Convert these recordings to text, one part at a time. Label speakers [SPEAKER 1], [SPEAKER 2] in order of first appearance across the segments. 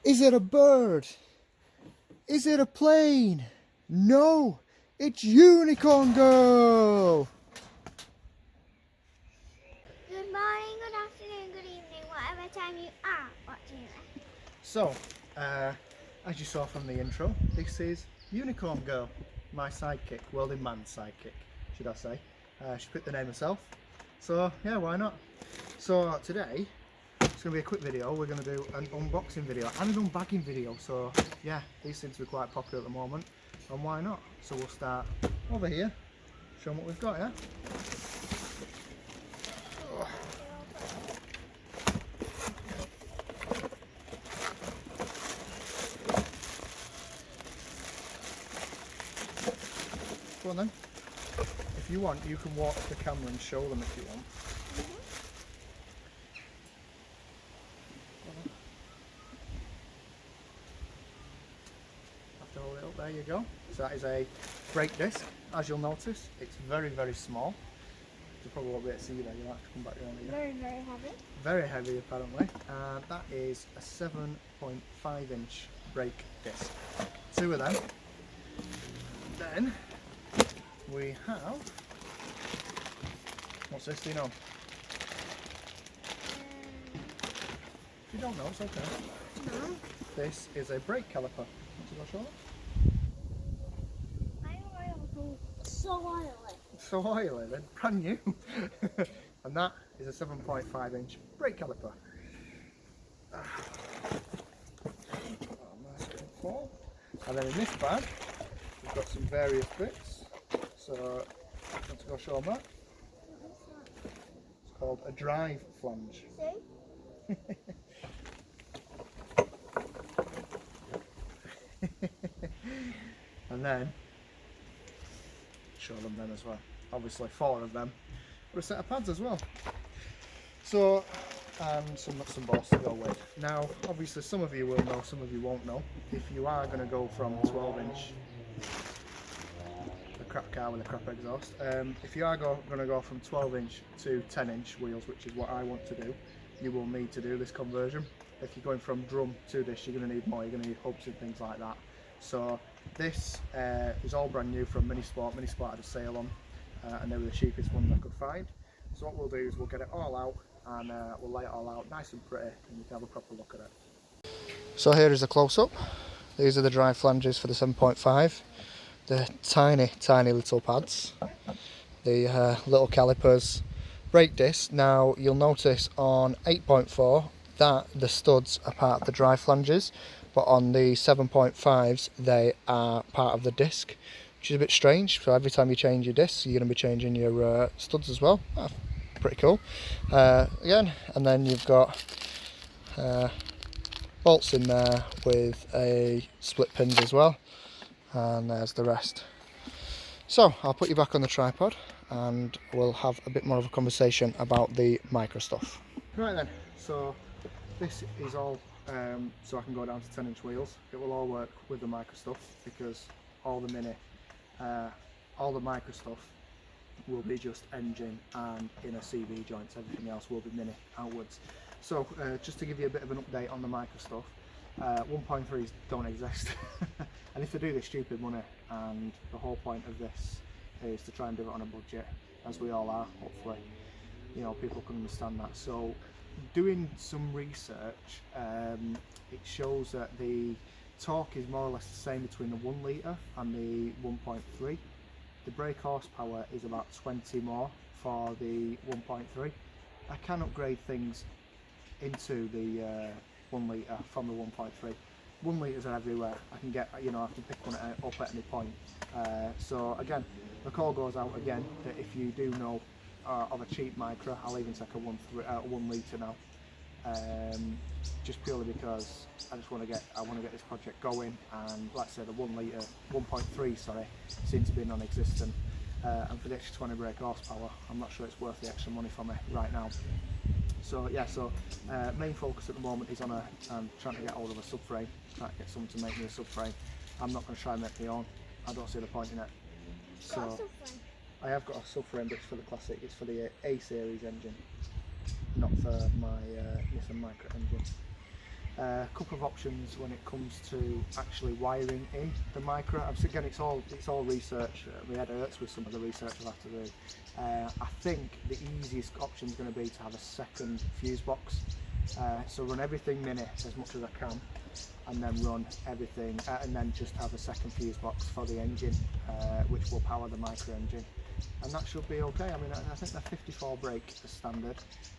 [SPEAKER 1] Is it a bird? Is it a plane? No, it's Unicorn Girl!
[SPEAKER 2] Good morning, good afternoon, good evening, whatever time you are watching this.
[SPEAKER 1] So, as you saw from the intro, this is Unicorn Girl, my sidekick, well, in man's sidekick, should I say. She picked the name herself, so yeah, why not? So today, it's going to be a quick video. We're going to do an unboxing video and an unbagging video, so yeah, these seem to be quite popular at the moment, and why not? So we'll start over here, show them what we've got, yeah? Go on then. If you want, you can walk the camera and show them if you want. After hold it up, there you go. So that is a brake disc. As you'll notice, it's very, very small. You probably won't be able to see there. You'll have to come back around here.
[SPEAKER 2] Very, very heavy.
[SPEAKER 1] Very heavy, apparently. And that is a 7.5-inch brake disc. Two of them. Then we have, what's this, do you know? If you don't know, it's okay.
[SPEAKER 2] No.
[SPEAKER 1] This is a brake caliper. Want to go show it?
[SPEAKER 2] So oily.
[SPEAKER 1] So oily, then brand new. And that is a 7.5-inch brake caliper. Nice and full. And then in this bag, we've got some various bits. So, want to go show them that? It's called a drive flange.
[SPEAKER 2] See?
[SPEAKER 1] And then show them as well. Obviously 4 of them, but a set of pads as well. So, and some nuts and bolts to go with. Now, obviously some of you will know, some of you won't know. If you are going to go from 12-inch, a crap car with a crap exhaust, if you are going to go from 12-inch to 10-inch wheels, which is what I want to do, you will need to do this conversion. If you're going from drum to this, you're going to need more, you're going to need hubs and things like that. So this is all brand new from Minisport. Minisport had a sale on, and they were the cheapest ones I could find. So what we'll do is we'll get it all out and we'll lay it all out nice and pretty, and you can have a proper look at it. So here is a close-up. These are the drive flanges for the 7.5. The tiny, tiny little pads. The little calipers. Brake disc. Now you'll notice on 8.4 that the studs are part of the drive flanges, but on the 7.5s they are part of the disc, which is a bit strange. So every time you change your discs, you're going to be changing your studs as well. Pretty cool. Again, and then you've got bolts in there with a split pins as well, and there's the rest. So I'll put you back on the tripod and we'll have a bit more of a conversation about the micro stuff. Right then, so this is all so I can go down to 10-inch wheels. It will all work with the micro stuff because all the micro stuff will be just engine and inner CV joints. Everything else will be mini outwards. So just to give you a bit of an update on the micro stuff, 1.3s don't exist. And if they do, they're stupid money, and the whole point of this is to try and do it on a budget, as we all are, hopefully. You know, people can understand that. So doing some research, it shows that the torque is more or less the same between the 1 litre and the 1.3. The brake horsepower is about 20 more for the 1.3. I can upgrade things into the 1 litre from the 1.3. 1 litres are everywhere. I can get, you know, I can pick one up at any point. So again, the call goes out again that if you do know of a cheap micro, I'll even take a 1 litre now. Just purely because I want to get this project going, and like I say, the 1 litre, 1.3 sorry, seems to be non-existent. And for the extra 20 brake horsepower, I'm not sure it's worth the extra money for me right now. So yeah, main focus at the moment is on trying to get hold of a subframe, trying to get someone to make me a subframe. I'm not going to try and make my own. I don't see the point in it. So I have got a subframe, but it's for the classic. It's for the A series engine, not for my Nissan Micra engine. A couple of options when it comes to actually wiring in the micro. Again, it's all research. My head hurts with some of the research I've had to do. I think the easiest option is going to be to have a second fuse box. So run everything mini as much as I can, and then run everything, and then just have a second fuse box for the engine, which will power the micro engine, and that should be okay. I mean, I think the 54 brake is standard.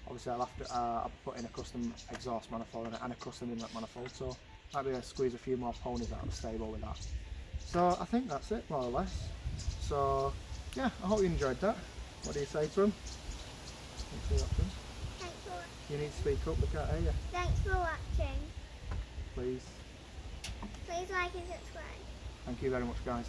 [SPEAKER 1] Obviously, I'll have to I'll put in a custom exhaust manifold and a custom inlet manifold, so might be able to squeeze a few more ponies out of the stable with that. So I think that's it, more or less. So yeah, I hope you enjoyed that. What do you say to them?
[SPEAKER 2] Thanks for watching.
[SPEAKER 1] You need to speak up, we can't hear you.
[SPEAKER 2] Thanks for watching.
[SPEAKER 1] Please.
[SPEAKER 2] Please like and subscribe.
[SPEAKER 1] Thank you very much, guys.